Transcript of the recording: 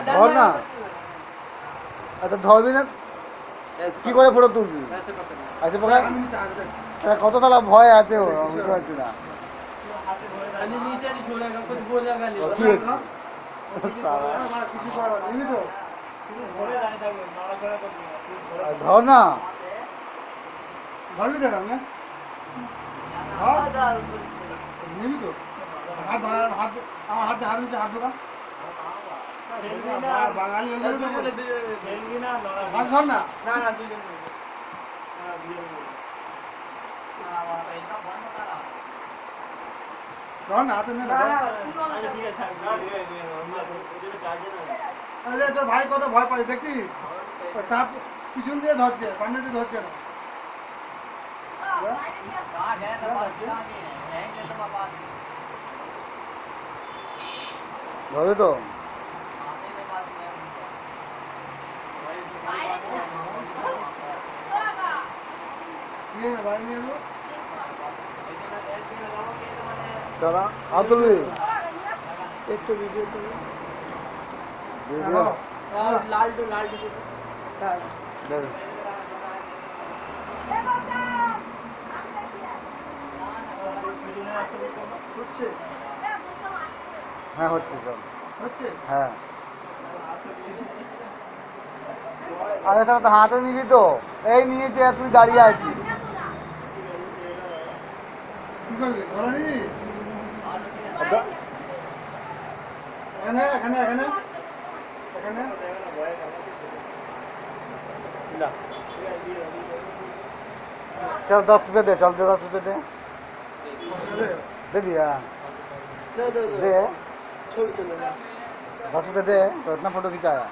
ধর না, এত ধরবি না কি করে ফটো তুলবি? আচ্ছা পকার কত তালা ভয় আছে ওর, আমি বুঝতে পারছি না। ধর না, ধরবি তো না, নিবি তো হাত ধর, হাত আমার হাতে হাত নিচে হাত ধরা বাঙালি হাত ধর না, ধর না হাতে তোর ভাই কত ভয় পাই দেখি, সাপ পিছন দিয়ে ধরছে, সামনে দিয়ে ধরছে না। ধরে তো চলা হাত তুলবি একটু ভিডিও করবি, লালটু লালটু হ্যাঁ হচ্ছে সব হচ্ছে, হ্যাঁ আরে তো হাতে নিবি তো, এই নিয়েছে তুই দাঁড়িয়ে আছিস কি করবি, ধরে নিবি এখানে এখানে এখানে এখানে चल 10 रुपये दे, चल 10 रुपये दे, दे दिया, दे 10 रुपये दे, तो इतना फोटो खिंचाया।